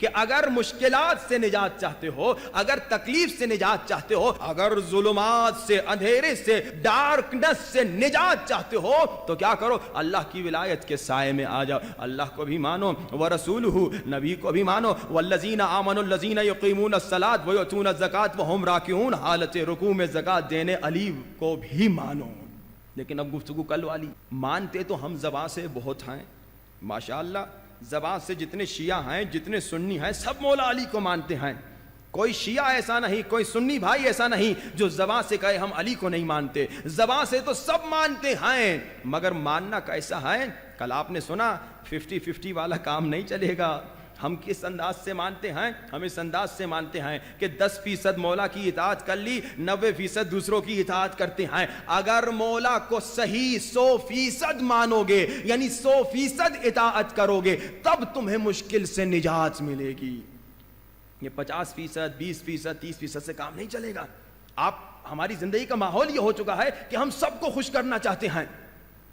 کہ اگر مشکلات سے نجات چاہتے ہو، اگر تکلیف سے نجات چاہتے ہو، اگر ظلمات سے، اندھیرے سے، ڈارکنس سے نجات چاہتے ہو تو کیا کرو؟ اللہ کی ولایت کے سائے میں آ جاؤ، اللہ کو بھی مانو، ورسولہ، نبی کو بھی مانو، والذین آمنوا الذین یقیمون الصلاۃ ویؤتون الزکاۃ وہم راکعون، حالت رکوع میں زکات دینے علی کو بھی مانو۔ لیکن اب گفتگو کل والی، مانتے تو ہم زبان سے بہت ہیں، ماشاءاللہ زبان سے جتنے شیعہ ہیں، جتنے سنی ہیں، سب مولا علی کو مانتے ہیں۔ کوئی شیعہ ایسا نہیں، کوئی سنی بھائی ایسا نہیں جو زبان سے کہے ہم علی کو نہیں مانتے، زبان سے تو سب مانتے ہیں، مگر ماننا کیسا ہے؟ کل آپ نے سنا 50-50 والا کام نہیں چلے گا۔ ہم کس انداز سے مانتے ہیں؟ ہم اس انداز سے مانتے ہیں کہ 10% مولا کی اطاعت کر لی، 90% دوسروں کی اطاعت کرتے ہیں۔ اگر مولا کو صحیح 100% مانو گے، یعنی 100% اطاعت کرو گے، تب تمہیں مشکل سے نجات ملے گی۔ یہ 50%، 20%، 30% سے کام نہیں چلے گا۔ ہماری زندگی کا ماحول یہ ہو چکا ہے کہ ہم سب کو خوش کرنا چاہتے ہیں،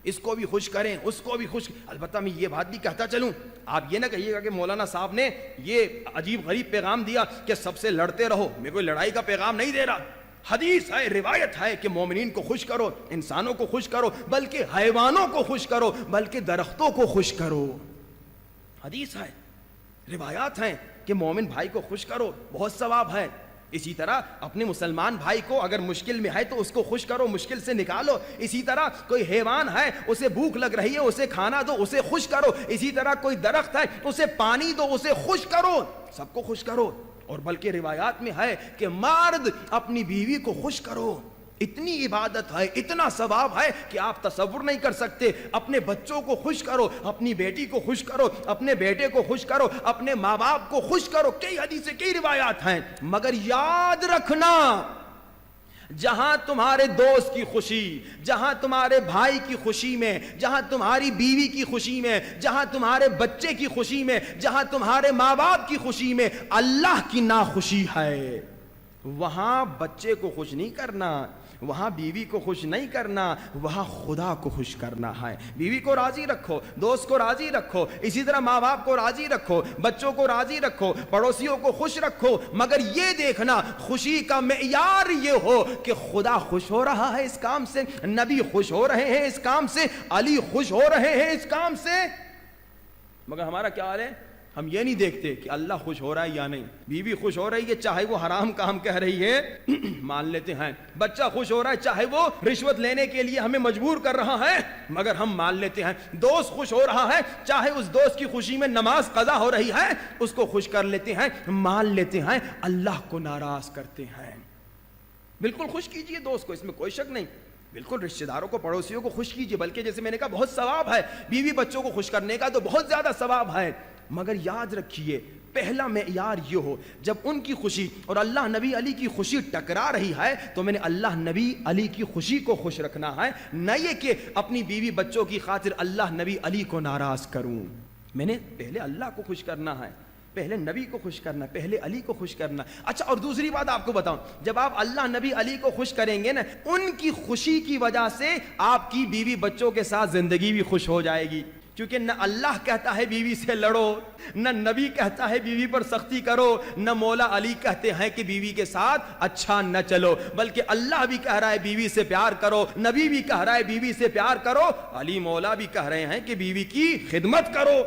اس کو بھی خوش کریں، اس کو بھی خوش۔ البتہ میں یہ بات بھی کہتا چلوں، آپ یہ نہ کہیے گا کہ مولانا صاحب نے یہ عجیب غریب پیغام دیا کہ سب سے لڑتے رہو۔ میں کوئی لڑائی کا پیغام نہیں دے رہا، حدیث ہے، روایت ہے کہ مومنین کو خوش کرو، انسانوں کو خوش کرو، بلکہ حیوانوں کو خوش کرو، بلکہ درختوں کو خوش کرو۔ حدیث ہے، روایات ہیں کہ مومن بھائی کو خوش کرو، بہت ثواب ہے۔ اسی طرح اپنے مسلمان بھائی کو اگر مشکل میں ہے تو اس کو خوش کرو، مشکل سے نکالو۔ اسی طرح کوئی حیوان ہے، اسے بھوک لگ رہی ہے، اسے کھانا دو، اسے خوش کرو۔ اسی طرح کوئی درخت ہے، اسے پانی دو، اسے خوش کرو، سب کو خوش کرو۔ اور بلکہ روایات میں ہے کہ مرد اپنی بیوی کو خوش کرو۔ اتنی عبادت ہے، اتنا ثواب ہے کہ آپ تصور نہیں کر سکتے۔ اپنے بچوں کو خوش کرو، اپنی بیٹی کو خوش کرو، اپنے بیٹے کو خوش کرو، اپنے ماں باپ کو خوش کرو۔ کئی حدیثیں، کئی روایات ہیں، مگر یاد رکھنا جہاں تمہارے دوست کی خوشی، جہاں تمہارے بھائی کی خوشی میں، جہاں تمہاری بیوی کی خوشی میں، جہاں تمہارے بچے کی خوشی میں، جہاں تمہارے ماں باپ کی خوشی میں اللہ کی ناخوشی ہے، وہاں بچے کو خوش نہیں کرنا، وہاں بیوی کو خوش نہیں کرنا، وہاں خدا کو خوش کرنا ہے۔ بیوی کو راضی رکھو، دوست کو راضی رکھو، اسی طرح ماں باپ کو راضی رکھو، بچوں کو راضی رکھو، پڑوسیوں کو خوش رکھو، مگر یہ دیکھنا خوشی کا معیار یہ ہو کہ خدا خوش ہو رہا ہے اس کام سے، نبی خوش ہو رہے ہیں اس کام سے، علی خوش ہو رہے ہیں اس کام سے۔ مگر ہمارا کیا حال ہے؟ ہم یہ نہیں دیکھتے کہ اللہ خوش ہو رہا ہے یا نہیں، بیوی خوش ہو رہی ہے چاہے وہ حرام کام کہہ رہی ہے مان لیتے ہیں، بچہ خوش ہو رہا ہے چاہے وہ رشوت لینے کے لیے ہمیں مجبور کر رہا ہے مگر ہم مان لیتے ہیں، دوست خوش ہو رہا ہے چاہے اس دوست کی خوشی میں نماز قضا ہو رہی ہے اس کو خوش کر لیتے ہیں، مان لیتے ہیں، اللہ کو ناراض کرتے ہیں۔ بالکل خوش کیجئے دوست کو، اس میں کوئی شک نہیں، بالکل رشتہ داروں کو، پڑوسیوں کو خوش کیجئے، بلکہ جیسے میں نے کہا بہت ثواب ہے، بیوی بچوں کو خوش کرنے کا تو بہت زیادہ ثواب ہے، مگر یاد رکھیے پہلا معیار یہ ہو جب ان کی خوشی اور اللہ نبی علی کی خوشی ٹکرا رہی ہے تو میں نے اللہ نبی علی کی خوشی کو خوش رکھنا ہے، نہ یہ کہ اپنی بیوی بچوں کی خاطر اللہ نبی علی کو ناراض کروں۔ میں نے پہلے اللہ کو خوش کرنا ہے، پہلے نبی کو خوش کرنا، پہلے علی کو خوش کرنا۔ اچھا، اور دوسری بات آپ کو بتاؤں، جب آپ اللہ نبی علی کو خوش کریں گے نا، ان کی خوشی کی وجہ سے آپ کی بیوی بچوں کے ساتھ زندگی بھی خوش ہو جائے گی، کیونکہ نہ اللہ کہتا ہے بیوی سے لڑو، نہ نبی کہتا ہے بیوی پر سختی کرو، نہ مولا علی کہتے ہیں کہ بیوی کے ساتھ اچھا نہ چلو، بلکہ اللہ بھی کہہ رہا ہے بیوی سے پیار کرو، نبی بھی کہہ رہا ہے بیوی سے پیار کرو، علی مولا بھی کہہ رہے ہیں کہ بیوی کی خدمت کرو۔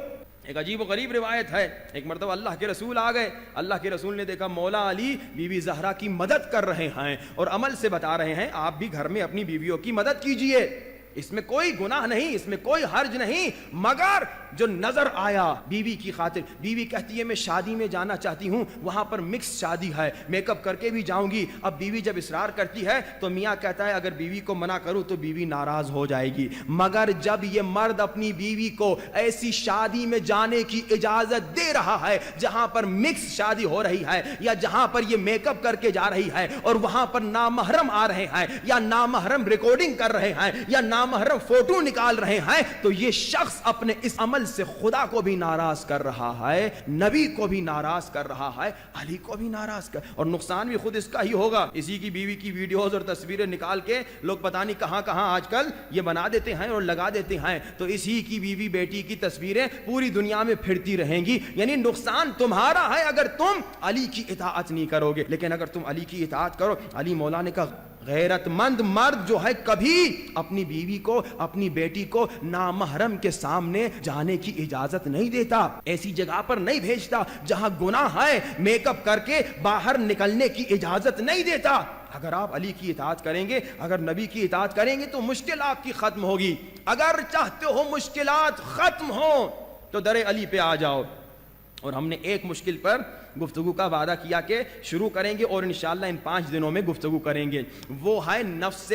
ایک عجیب و غریب روایت ہے، ایک مرتبہ اللہ کے رسول آ گئے، اللہ کے رسول نے دیکھا مولا علی بیوی زہرا کی مدد کر رہے ہیں اور عمل سے بتا رہے ہیں آپ بھی گھر میں اپنی بیویوں کی مدد کیجئے، اس میں کوئی گناہ نہیں، اس میں کوئی حرج نہیں، مگر جو نظر آیا بیوی کی خاطر، بیوی کہتی ہے میں شادی میں جانا چاہتی ہوں، وہاں پر مکس شادی ہے، میک اپ کر کے بھی جاؤں گی۔ اب بیوی جب اصرار کرتی ہے تو میاں کہتا ہے اگر بیوی کو منع کروں تو بیوی ناراض ہو جائے گی، مگر جب یہ مرد اپنی بیوی کو ایسی شادی میں جانے کی اجازت دے رہا ہے جہاں پر مکس شادی ہو رہی ہے یا جہاں پر یہ میک اپ کر کے جا رہی ہے اور وہاں پر نامحرم آ رہے ہیں یا نامحرم ریکارڈنگ کر رہے ہیں یا نامحرم فوٹو نکال رہے ہیں تو یہ شخص اپنے اس عمل سے خدا کو بھی ناراض کر رہا ہے, نبی کو بھی ناراض کر رہا ہے, علی کو بھی ناراض کر, اور نقصان بھی خود اس کا ہی ہوگا. اسی کی بیوی کی ویڈیوز اور تصویریں نکال کے لوگ پتہ نہیں کہاں کہاں آج کل یہ بنا دیتے ہیں اور لگا دیتے ہیں, تو اسی کی بیوی بیٹی کی تصویریں پوری دنیا میں پھرتی رہیں گی. یعنی نقصان تمہارا ہے اگر تم علی کی اطاعت نہیں کرو گے, لیکن اگر تم علی کی اطاعت کرو. علی مولا نے کہا غیرت مند مرد جو ہے کبھی اپنی بیوی کو, اپنی بیٹی کو نامحرم کے سامنے جانے کی اجازت نہیں دیتا, ایسی جگہ پر نہیں بھیجتا جہاں گناہ ہے, میک اپ کر کے باہر نکلنے کی اجازت نہیں دیتا. اگر آپ علی کی اطاعت کریں گے, اگر نبی کی اطاعت کریں گے تو مشکل آپ کی ختم ہوگی. اگر چاہتے ہو مشکلات ختم ہو تو در علی پہ آ جاؤ. اور ہم نے ایک مشکل پر گفتگو کا وعدہ کیا کہ شروع کریں گے اور انشاءاللہ ان 5 دنوں میں گفتگو کریں گے. وہ ہے نفس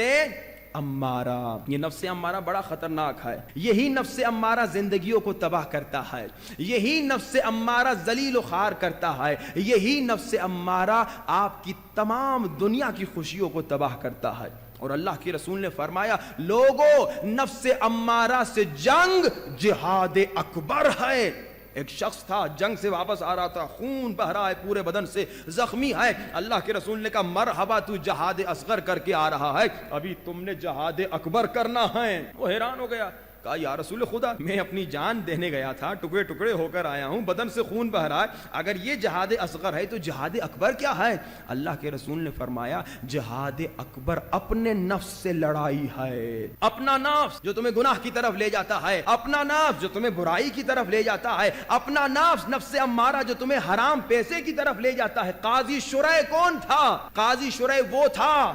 امارہ. یہ نفس امارہ بڑا خطرناک ہے. یہی نفس امارہ زندگیوں کو تباہ کرتا ہے, یہی نفس امارہ ذلیل و خوار کرتا ہے, یہی نفس امارہ آپ کی تمام دنیا کی خوشیوں کو تباہ کرتا ہے. اور اللہ کے رسول نے فرمایا لوگوں نفس امارہ سے جنگ جہاد اکبر ہے. ایک شخص تھا جنگ سے واپس آ رہا تھا, خون بہ رہا ہے پورے بدن سے, زخمی ہے. اللہ کے رسول نے کہا مرحبا تو جہاد اصغر کر کے آ رہا ہے, ابھی تم نے جہاد اکبر کرنا ہے. وہ حیران ہو گیا, کہا یا رسول خدا میں اپنی جان دینے گیا تھا, ٹکڑے ٹکڑے ہو کر آیا ہوں, بدن سے خون بہ رہا ہے, اگر یہ جہاد اصغر ہے تو جہاد اکبر کیا ہے؟ اللہ کے رسول نے فرمایا جہاد اکبر اپنے نفس سے لڑائی ہے. اپنا نفس جو تمہیں گناہ کی طرف لے جاتا ہے, اپنا نفس جو تمہیں برائی کی طرف لے جاتا ہے, اپنا نفس نفس امارہ جو تمہیں حرام پیسے کی طرف لے جاتا ہے. قاضی شرح کون تھا؟ قاضی شرح وہ تھا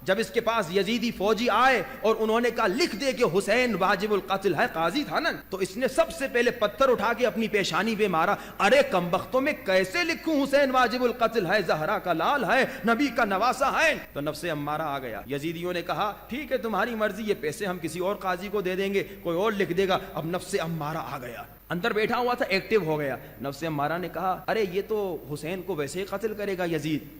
جب اس کے پاس یزیدی فوجی آئے اور انہوں نے کہا لکھ دے کہ حسین واجب القتل ہے, قاضی تھا نا, تو اس نے سب سے پہلے پتھر اٹھا کے اپنی پیشانی پہ مارا. ارے کمبختوں میں کیسے لکھوں حسین واجب القتل ہے, زہرا کا لال ہے, نبی کا نواسا ہے. تو نفس امارہ آ گیا. یزیدیوں نے کہا ٹھیک ہے تمہاری مرضی, یہ پیسے ہم کسی اور قاضی کو دے دیں گے, کوئی اور لکھ دے گا. اب نفس امارہ آ گیا, اندر بیٹھا ہوا تھا, ایکٹیو ہو گیا. نفس امارہ نے کہا ارے یہ تو حسین کو ویسے ہی قتل کرے گا یزید,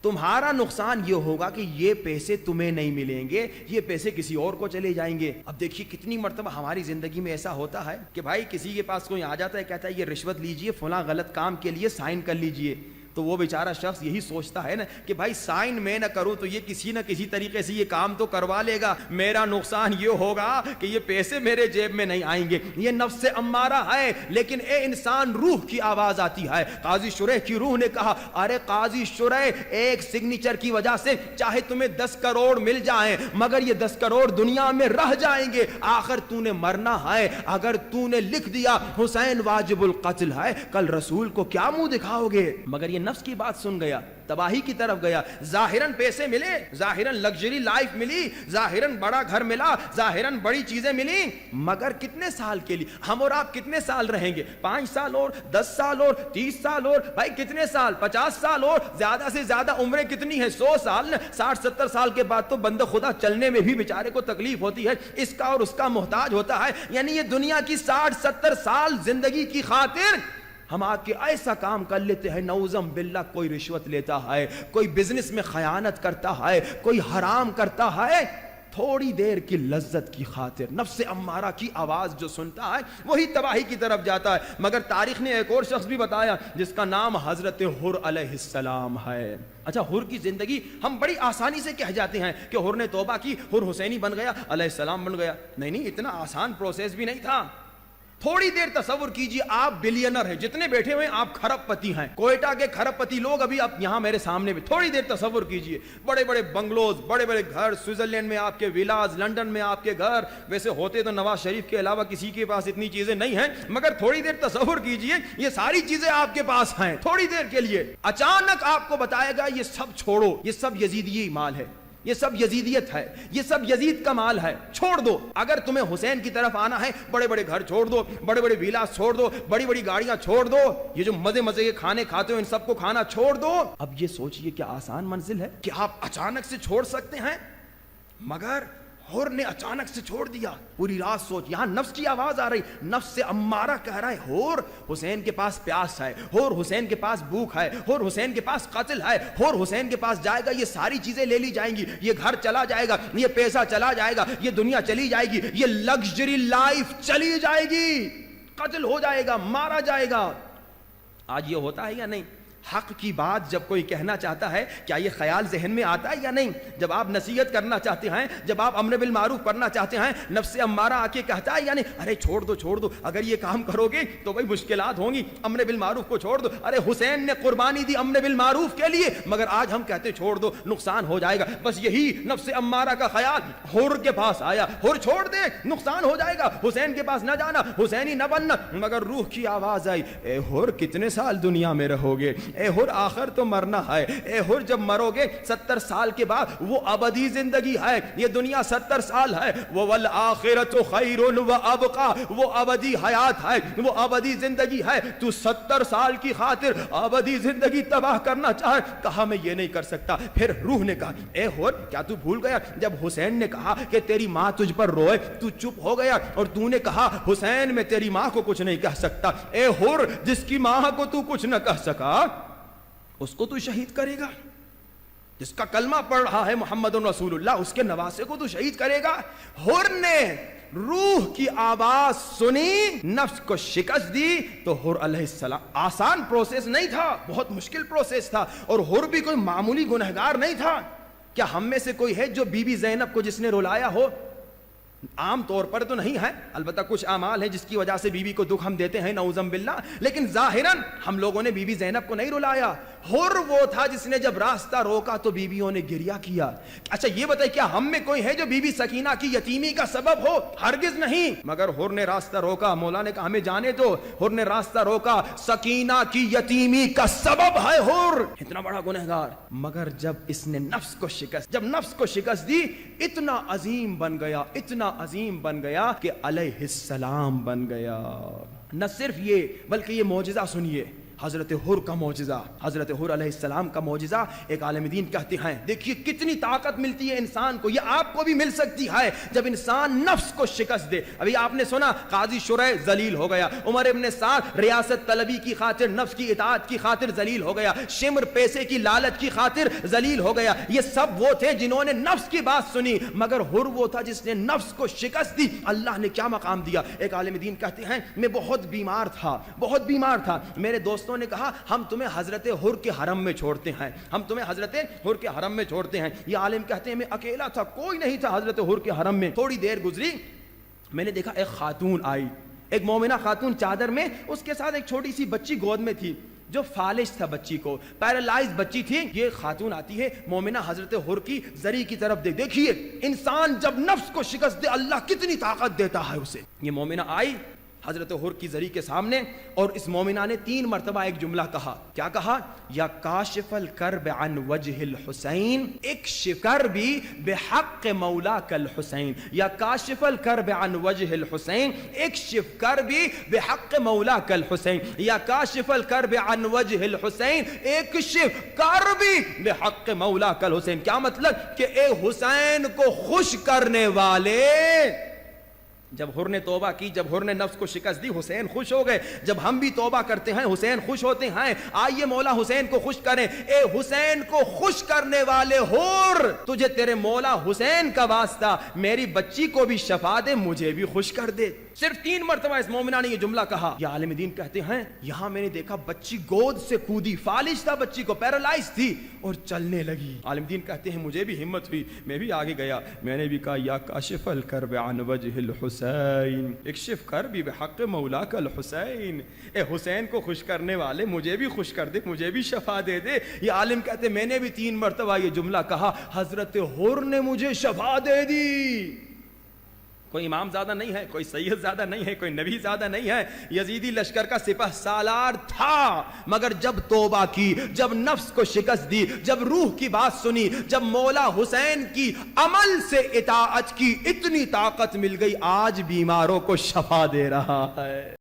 تمہارا نقصان یہ ہوگا کہ یہ پیسے تمہیں نہیں ملیں گے, یہ پیسے کسی اور کو چلے جائیں گے. اب دیکھیے کتنی مرتبہ ہماری زندگی میں ایسا ہوتا ہے کہ بھائی کسی کے پاس کوئی آ جاتا ہے, کہتا ہے یہ رشوت لیجئے فلاں غلط کام کے لیے سائن کر لیجئے, تو وہ بیچارہ شخص یہی سوچتا ہے نا کہ بھائی سائن میں نہ کروں تو یہ کسی نہ کسی طریقے سے یہ کام تو کروا لے گا, میرا نقصان یہ ہوگا کہ یہ پیسے میرے جیب میں نہیں آئیں گے. یہ نفس امارہ ہے. لیکن اے انسان روح کی آواز آتی ہے. قاضی شرح کی روح نے کہا ارے قاضی شرح ایک سگنیچر کی وجہ سے چاہے تمہیں 10 کروڑ مل جائیں مگر یہ 10 کروڑ دنیا میں رہ جائیں گے, آخر تو نے مرنا ہے. اگر تو نے لکھ دیا حسین واجب القتل ہے, کل رسول کو کیا منہ دکھاؤ گے؟ مگر یہ نفس کی بات سن گیا, تباہی کی طرف گیا. ظاہراً پیسے ملے, ظاہراً لگژری لائف ملی, ظاہراً بڑا گھر ملا, ظاہراً بڑی چیزیں ملی, مگر کتنے سال کے لیے؟ ہم اور آپ کتنے سال رہیں گے؟ 5 سال اور 10 سال اور 30 سال اور بھائی کتنے سال؟ 50 سال اور زیادہ سے زیادہ عمریں کتنی ہیں؟ 100 سال. 60-70 سال کے بعد تو بندہ خدا چلنے میں بھی بیچارے کو تکلیف ہوتی ہے, اس کا اور اس کا محتاج ہوتا ہے. یعنی یہ دنیا کی 60-70 سال زندگی کی خاطر ہم آ کے ایسا کام کر لیتے ہیں نعوذم باللہ, کوئی رشوت لیتا ہے, کوئی بزنس میں خیانت کرتا ہے, کوئی حرام کرتا ہے, تھوڑی دیر کی لذت کی خاطر نفس امارہ کی آواز جو سنتا ہے وہی تباہی کی طرف جاتا ہے. مگر تاریخ نے ایک اور شخص بھی بتایا جس کا نام حضرت حر علیہ السلام ہے. اچھا حر کی زندگی ہم بڑی آسانی سے کہہ جاتے ہیں کہ حر نے توبہ کی, حر حسینی بن گیا, علیہ السلام بن گیا. نہیں, اتنا آسان پروسیس بھی نہیں تھا. تھوڑی دیر تصور کیجئے, آپ بلینر ہیں, جتنے بیٹھے ہوئے آپ کھرب پتی ہیں, کوئٹہ کے کھرب پتی لوگ ابھی آپ یہاں میرے سامنے بھی, تھوڑی دیر تصور کیجئے, بڑے بڑے بنگلوز, بڑے بڑے گھر, سوئٹزرلینڈ میں آپ کے ولاز, لنڈن میں آپ کے گھر, ویسے ہوتے تو نواز شریف کے علاوہ کسی کے پاس اتنی چیزیں نہیں ہیں, مگر تھوڑی دیر تصور کیجئے یہ ساری چیزیں آپ کے پاس ہیں. تھوڑی دیر کے لیے اچانک آپ کو بتایا گا یہ سب چھوڑو, یہ سب یزیدی مال ہے, یہ سب یزیدیت ہے, یہ سب یزید کا مال ہے, چھوڑ دو. اگر تمہیں حسین کی طرف آنا ہے بڑے بڑے گھر چھوڑ دو, بڑے بڑے ویلاس چھوڑ دو, بڑی بڑی گاڑیاں چھوڑ دو, یہ جو مزے مزے کے کھانے کھاتے ہو ان سب کو کھانا چھوڑ دو. اب یہ سوچئے کیا آسان منزل ہے کہ آپ اچانک سے چھوڑ سکتے ہیں. مگر حور نے اچانک سے چھوڑ دیا. پوری رات سوچ, یہاں نفس کی آواز آ رہی, نفس سے امارہ کہہ رہا ہے حور حسین کے پاس پیاس ہے, حور حسین کے پاس بھوک ہے, حور حسین کے پاس قتل ہے, حور حسین کے پاس جائے گا, یہ ساری چیزیں لے لی جائیں گی, یہ گھر چلا جائے گا, یہ پیسہ چلا جائے گا, یہ دنیا چلی جائے گی, یہ لگژری لائف چلی جائے گی, قتل ہو جائے گا, مارا جائے گا. آج یہ ہوتا ہے یا نہیں؟ حق کی بات جب کوئی کہنا چاہتا ہے, کیا یہ خیال ذہن میں آتا ہے یا نہیں؟ جب آپ نصیحت کرنا چاہتے ہیں, جب آپ امر بالمعروف کرنا چاہتے ہیں, نفس امارہ آ کے کہتا ہے یا نہیں, ارے چھوڑ دو, اگر یہ کام کرو گے تو بھائی مشکلات ہوں گی, امر بالمعروف کو چھوڑ دو. ارے حسین نے قربانی دی امر بالمعروف کے لیے, مگر آج ہم کہتے چھوڑ دو, نقصان ہو جائے گا. بس یہی نفس امارہ کا خیال حور کے پاس آیا, حور چھوڑ دے, نقصان ہو جائے گا, حسین کے پاس نہ جانا, حسینی نہ بننا. مگر روح کی آواز آئی, اے حور کتنے سال دنیا میں رہو گے, اے حور آخر تو مرنا ہے, اے حور جب مرو گے 70 سال کے بعد وہ ابدی زندگی ہے, یہ دنیا 70 سال ہے, والآخرۃ خیر و ابقا, وہ ابدی حیات ہے, وہ ابدی زندگی ہے. تو 70 سال کی خاطر ابدی زندگی تباہ کرنا چاہے. کہا میں یہ نہیں کر سکتا. پھر روح نے کہا, اے حور کیا تو بھول گیا جب حسین نے کہا کہ تیری ماں تجھ پر روئے تو چپ ہو گیا, اور تو نے کہا حسین میں تیری ماں کو کچھ نہیں کہہ سکتا. اے حور جس کی ماں کو تو کچھ نہ کہہ سکا اس کو تو شہید کرے گا, جس کا کلمہ پڑھ رہا ہے محمد رسول اللہ, اس کے نواسے کو تو شہید کرے گا. حور نے روح کی آواز سنی, نفس کو شکست دی. تو حور علیہ السلام, آسان پروسیس نہیں تھا, بہت مشکل پروسیس تھا, اور حور بھی کوئی معمولی گنہگار نہیں تھا. کیا ہم میں سے کوئی ہے جو بی بی زینب کو جس نے رلایا ہو؟ عام طور پر تو نہیں ہے, البتہ کچھ اعمال ہیں جس کی وجہ سے بیوی کو دکھ ہم دیتے ہیں نعوذ باللہ, لیکن ظاہراً ہم لوگوں نے بی بی زینب کو نہیں رلایا. حور وہ تھا جس نے جب راستہ روکا تو بیویوں نے گریہ کیا. اچھا یہ بتائیں, کیا ہم میں کوئی ہے جو بی بی سکینہ کی یتیمی کا سبب ہو؟ ہرگز نہیں. مگر حور نے راستہ روکا, مولا نے کہا ہمیں جانے دو, حور نے راستہ روکا, سکینہ کی یتیمی کا سبب ہے حور, اتنا بڑا گنہگار. مگر جب اس نے نفس کو شکست دی, اتنا عظیم بن گیا, اتنا عظیم بن گیا کہ علیہ السلام بن گیا. نہ صرف یہ بلکہ یہ معجزہ سنیے, حضرت حور کا معجزہ, حضرت حور علیہ السلام کا معجزہ. ایک عالم دین کہتے ہیں دیکھیے کتنی طاقت ملتی ہے انسان کو, یہ آپ کو بھی مل سکتی ہے جب انسان نفس کو شکست دے. ابھی آپ نے سنا قاضی شرح ذلیل ہو گیا, عمر ابن سعد ریاست طلبی کی خاطر, نفس کی اطاعت کی خاطر ذلیل ہو گیا, شمر پیسے کی لالچ کی خاطر ذلیل ہو گیا. یہ سب وہ تھے جنہوں نے نفس کی بات سنی, مگر حور وہ تھا جس نے نفس کو شکست دی. اللہ نے کیا مقام دیا. ایک عالم دین کہتے ہیں میں بہت بیمار تھا, میرے دوست نے کہا ہم تمہیں حضرت حور کے حرم میں چھوڑتے ہیں, ہم تمہیں حضرت حور کے حرم میں چھوڑتے ہیں. یہ عالم کہتے ہیں میں اکیلا تھا, کوئی نہیں تھا حضرت حور کے حرم میں. تھوڑی دیر گزری, میں نے دیکھا ایک خاتون آئی, ایک مومنہ خاتون چادر میں, اس کے ساتھ ایک چھوٹی سی بچی گود میں تھی جو فالج تھا, بچی کو پیرالائز بچی تھی. یہ خاتون آتی ہے, مومنہ حضرت حور کی زری کی طرف دیکھیے انسان جب نفس کو شکست دے اللہ کتنی طاقت دیتا ہے اسے. یہ مومنہ آئی حضرت حور کی زری کے سامنے, اور اس مومنہ نے 3 مرتبہ ایک جملہ کہا. کیا کہا؟ یا کاشف الکرب عن وجہ الحسین اکشف کربی بحق مولاک الحسین, یا کاشف الکرب عن وجہ الحسین اکشف کربی بحق مولاک الحسین, یا کاشف الکرب عن وجہ الحسین اکشف کربی بحق مولاک الحسین. کیا مطلب کہ اے حسین کو خوش کرنے والے. جب حور نے توبہ کی, جب حور نے نفس کو شکست دی, حسین خوش ہو گئے. جب ہم بھی توبہ کرتے ہیں حسین خوش ہوتے ہیں. آئیے مولا حسین کو خوش کریں. اے حسین کو خوش کرنے والے حور, تجھے تیرے مولا حسین کا واسطہ میری بچی کو بھی شفا دے, مجھے بھی خوش کر دے. صرف 3 مرتبہ اس مومنہ نے یہ جملہ کہا. یہ عالم دین کہتے ہیں یہاں میں نے دیکھا بچی گود سے کودی, فالج تھا بچی کو, پیرالائز تھی, اور چلنے لگی. عالم دین کہتے ہیں مجھے بھی ہمت ہوئی, میں بھی آگے گیا, میں نے بھی کہا یا کاشف الکرب عن وجہ الحسین اکشف کربی بحق مولاک الحسین. اے حسین کو خوش کرنے والے مجھے بھی خوش کر دے, مجھے بھی شفا دے دے. یہ عالم کہتے میں نے بھی 3 مرتبہ یہ جملہ کہا, حضرت حور نے مجھے شفا دے دی. کوئی امام زیادہ نہیں ہے, کوئی سید زیادہ نہیں ہے, کوئی نبی زیادہ نہیں ہے, یزیدی لشکر کا سپہ سالار تھا, مگر جب توبہ کی, جب نفس کو شکست دی, جب روح کی بات سنی, جب مولا حسین کی عمل سے اطاعت کی, اتنی طاقت مل گئی, آج بیماروں کو شفا دے رہا ہے.